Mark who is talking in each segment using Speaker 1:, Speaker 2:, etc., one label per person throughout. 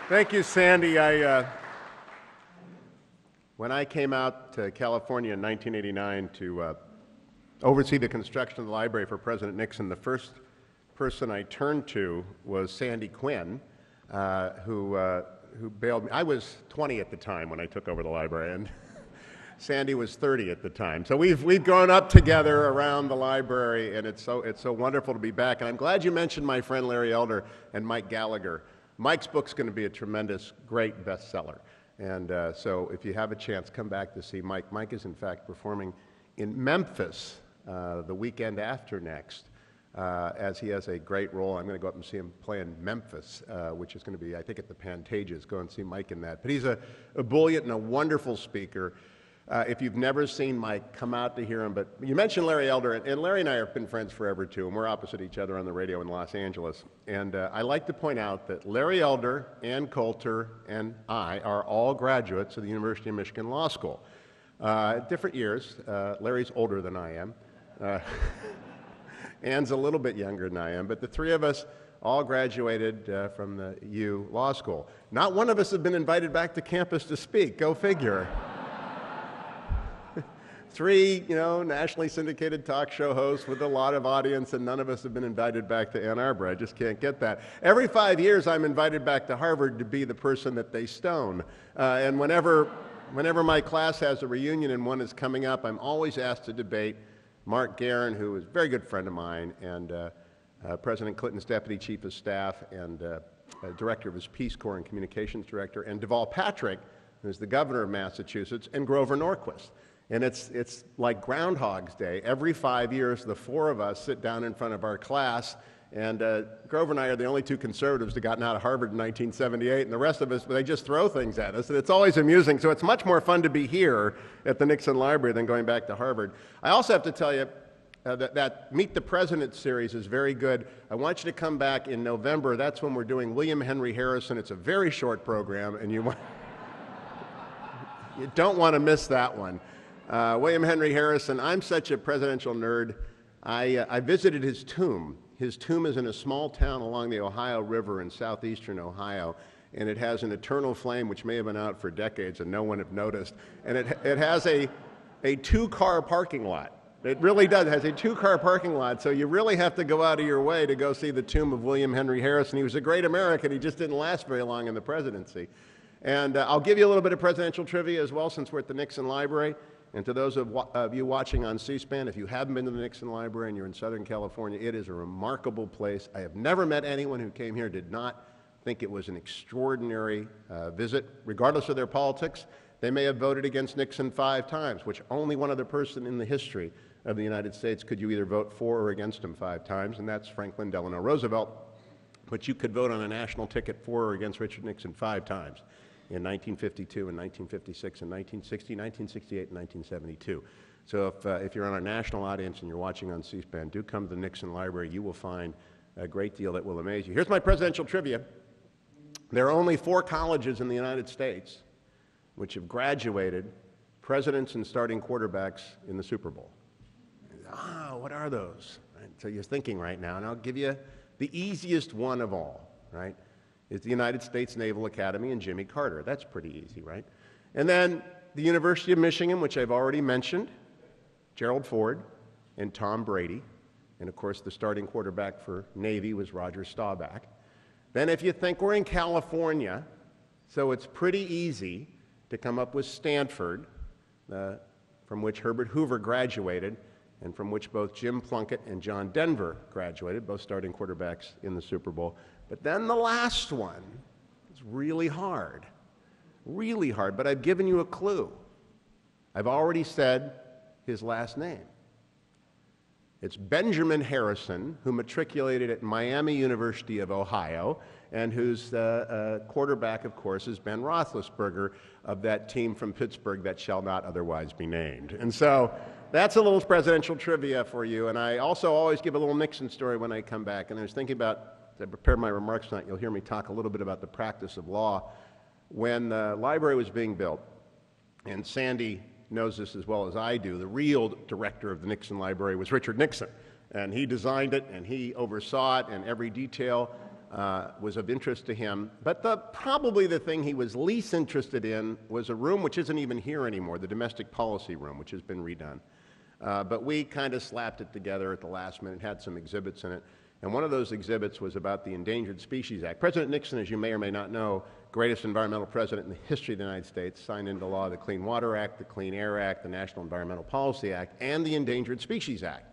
Speaker 1: Thank you, Sandy. When I came out to California in 1989 to oversee the construction of the library for President Nixon, the first person I turned to was Sandy Quinn, who bailed me. I was 20 at the time when I took over the library, and Sandy was 30 at the time. So we've grown up together around the library, and it's so wonderful to be back. And I'm glad you mentioned my friend Larry Elder and Mike Gallagher. Mike's book's going to be a tremendous, great bestseller. And so if you have a chance, come back to see Mike. Mike is, in fact, performing in Memphis the weekend after next, as he has a great role. I'm going to go up and see him play in Memphis, which is going to be, I think, at the Pantages. Go and see Mike in that. But he's a ebullient and a wonderful speaker. If you've never seen Mike, come out to hear him. But you mentioned Larry Elder, and Larry and I have been friends forever, too, and we're opposite each other on the radio in Los Angeles. And I like to point out that Larry Elder, Ann Coulter, and I are all graduates of the University of Michigan Law School. Different years. Larry's older than I am. Ann's a little bit younger than I am, but the three of us all graduated from the U Law School. Not one of us have been invited back to campus to speak. Go figure. Three, nationally syndicated talk show hosts with a lot of audience, and none of us have been invited back to Ann Arbor. I just can't get that. Every 5 years, I'm invited back to Harvard to be the person that they stone. And whenever my class has a reunion and one is coming up, I'm always asked to debate Mark Guerin, who is a very good friend of mine, and President Clinton's Deputy Chief of Staff and Director of his Peace Corps and Communications Director, and Deval Patrick, who's the governor of Massachusetts, and Grover Norquist. And it's like Groundhog's Day. Every 5 years, the four of us sit down in front of our class, and Grover and I are the only two conservatives that gotten out of Harvard in 1978, and the rest of us, they just throw things at us, and it's always amusing. So it's much more fun to be here at the Nixon Library than going back to Harvard. I also have to tell you that Meet the President series is very good. I want you to come back in November. That's when we're doing William Henry Harrison. It's a very short program, and you don't want to miss that one. William Henry Harrison, I'm such a presidential nerd. I visited his tomb. His tomb is in a small town along the Ohio River in southeastern Ohio, and it has an eternal flame which may have been out for decades and no one have noticed. And it has a two-car parking lot. It really does. It has a two-car parking lot, so you really have to go out of your way to go see the tomb of William Henry Harrison. He was a great American. He just didn't last very long in the presidency. And I'll give you a little bit of presidential trivia as well, since we're at the Nixon Library. And to those of you watching on C-SPAN, if you haven't been to the Nixon Library and you're in Southern California, it is a remarkable place. I have never met anyone who came here did not think it was an extraordinary visit, regardless of their politics. They may have voted against Nixon 5 times, which only one other person in the history of the United States could you either vote for or against him 5 times, and that's Franklin Delano Roosevelt. But you could vote on a national ticket for or against Richard Nixon 5 times. In 1952, in 1956, in 1960, 1968, and 1972. So if you're on our national audience and you're watching on C-SPAN, do come to the Nixon Library. You will find a great deal that will amaze you. Here's my presidential trivia. There are only 4 colleges in the United States which have graduated presidents and starting quarterbacks in the Super Bowl. What are those? Right? So you're thinking right now, and I'll give you the easiest one of all, right? Is the United States Naval Academy and Jimmy Carter. That's pretty easy, right? And then the University of Michigan, which I've already mentioned, Gerald Ford and Tom Brady. And of course, the starting quarterback for Navy was Roger Staubach. Then if you think we're in California, so it's pretty easy to come up with Stanford, from which Herbert Hoover graduated, and from which both Jim Plunkett and John Denver graduated, both starting quarterbacks in the Super Bowl. But then the last one is really hard, but I've given you a clue. I've already said his last name. It's Benjamin Harrison, who matriculated at Miami University of Ohio, and whose quarterback, of course, is Ben Roethlisberger of that team from Pittsburgh that shall not otherwise be named. And so that's a little presidential trivia for you. And I also always give a little Nixon story when I come back. And I was thinking about, as I prepared my remarks tonight, you'll hear me talk a little bit about the practice of law. When the library was being built, and Sandy knows this as well as I do, the real director of the Nixon Library was Richard Nixon. And he designed it, and he oversaw it, and every detail was of interest to him. But probably the thing he was least interested in was a room which isn't even here anymore, the domestic policy room, which has been redone. But we kind of slapped it together at the last minute, had some exhibits in it. And one of those exhibits was about the Endangered Species Act. President Nixon, as you may or may not know, greatest environmental president in the history of the United States, signed into law the Clean Water Act, the Clean Air Act, the National Environmental Policy Act, and the Endangered Species Act.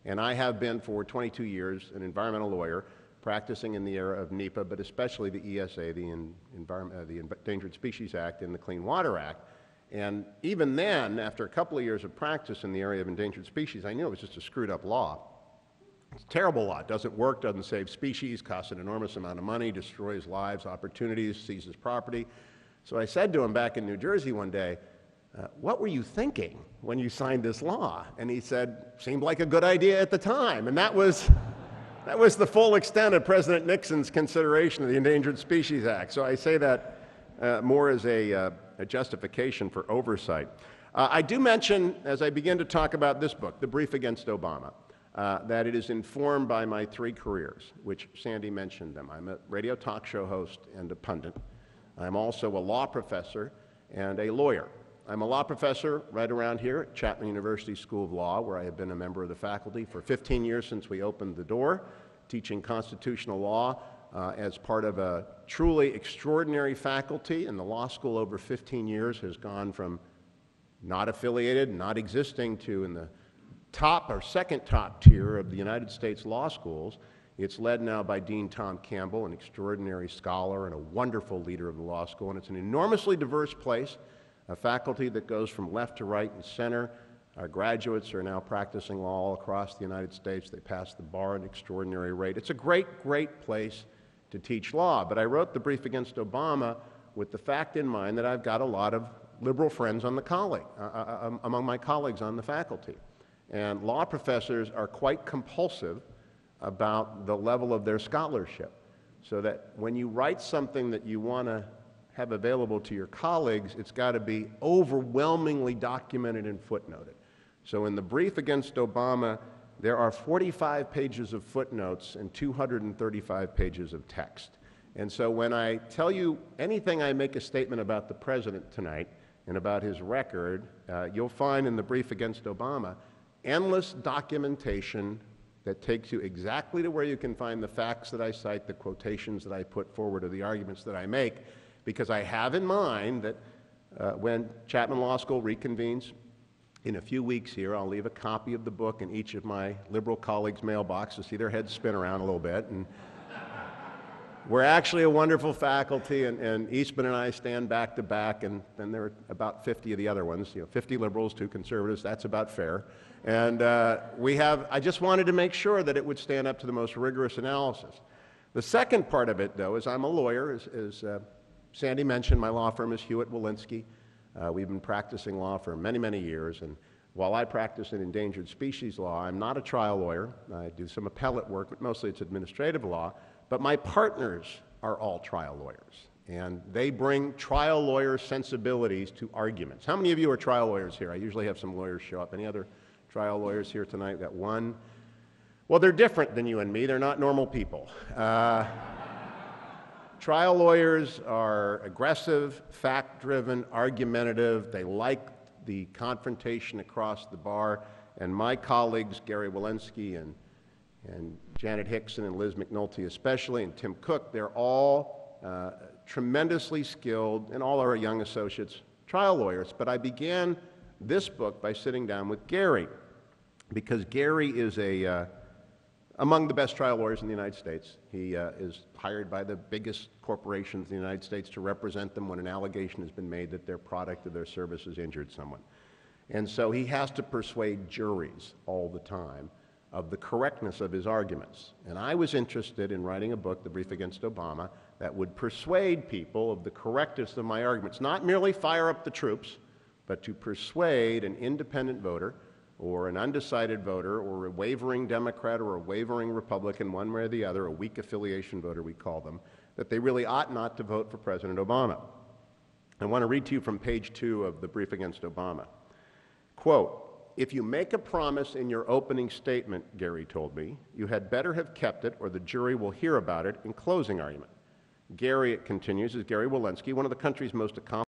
Speaker 1: And I have been for 22 years an environmental lawyer, practicing in the era of NEPA, but especially the ESA, the Endangered Species Act, and the Clean Water Act. And even then, after a couple of years of practice in the area of endangered species, I knew it was just a screwed up law. It's a terrible law. It doesn't work, doesn't save species, costs an enormous amount of money, destroys lives, opportunities, seizes property. So I said to him back in New Jersey one day, what were you thinking when you signed this law? And he said, seemed like a good idea at the time. And that was the full extent of President Nixon's consideration of the Endangered Species Act. So I say that more as a justification for oversight. I do mention, as I begin to talk about this book, The Brief Against Obama, that it is informed by my three careers, which Sandy mentioned them. I'm a radio talk show host and a pundit. I'm also a law professor and a lawyer. I'm a law professor right around here at Chapman University School of Law, where I have been a member of the faculty for 15 years since we opened the door, teaching constitutional law as part of a truly extraordinary faculty. And the law school over 15 years has gone from not affiliated, not existing, to in the top or second top tier of the United States law schools. It's led now by Dean Tom Campbell, an extraordinary scholar and a wonderful leader of the law school. And it's an enormously diverse place, a faculty that goes from left to right and center. Our graduates are now practicing law all across the United States. They pass the bar at an extraordinary rate. It's a great, great place to teach law. But I wrote The Brief Against Obama with the fact in mind that I've got a lot of liberal friends on the among my colleagues on the faculty. And law professors are quite compulsive about the level of their scholarship, so that when you write something that you want to have available to your colleagues, it's got to be overwhelmingly documented and footnoted. So in The Brief Against Obama, there are 45 pages of footnotes and 235 pages of text. And so when I tell you anything I make a statement about the president tonight and about his record, you'll find in The Brief Against Obama endless documentation that takes you exactly to where you can find the facts that I cite, the quotations that I put forward, or the arguments that I make, because I have in mind that when Chapman Law School reconvenes in a few weeks here, I'll leave a copy of the book in each of my liberal colleagues' mailbox to see their heads spin around a little bit. And we're actually a wonderful faculty, and Eastman and I stand back to back, and then there are about 50 of the other ones, 50 liberals, 2 conservatives, that's about fair. And I just wanted to make sure that it would stand up to the most rigorous analysis. The second part of it, though, is I'm a lawyer. As Sandy mentioned, my law firm is Hewitt Walensky. We've been practicing law for many, many years, and while I practice in endangered species law, I'm not a trial lawyer. I do some appellate work, but mostly it's administrative law. But my partners are all trial lawyers, and they bring trial lawyer sensibilities to arguments. How many of you are trial lawyers here? I usually have some lawyers show up. Any other trial lawyers here tonight? We've got one. Well, they're different than you and me. They're not normal people. Trial lawyers are aggressive, fact-driven, argumentative. They like the confrontation across the bar. And my colleagues, Gary Walensky and Janet Hickson and Liz McNulty especially, and Tim Cook, they're all tremendously skilled, and all our young associates, trial lawyers. But I began this book by sitting down with Gary, because Gary is among the best trial lawyers in the United States. He is hired by the biggest corporations in the United States to represent them when an allegation has been made that their product or their service has injured someone. And so he has to persuade juries all the time of the correctness of his arguments. And I was interested in writing a book, The Brief Against Obama, that would persuade people of the correctness of my arguments, not merely fire up the troops, but to persuade an independent voter or an undecided voter or a wavering Democrat or a wavering Republican, one way or the other, a weak affiliation voter we call them, that they really ought not to vote for President Obama. I want to read to you from page 2 of The Brief Against Obama. Quote, if you make a promise in your opening statement, Gary told me, you had better have kept it or the jury will hear about it in closing argument. Gary, it continues, is Gary Walensky, one of the country's most accomplished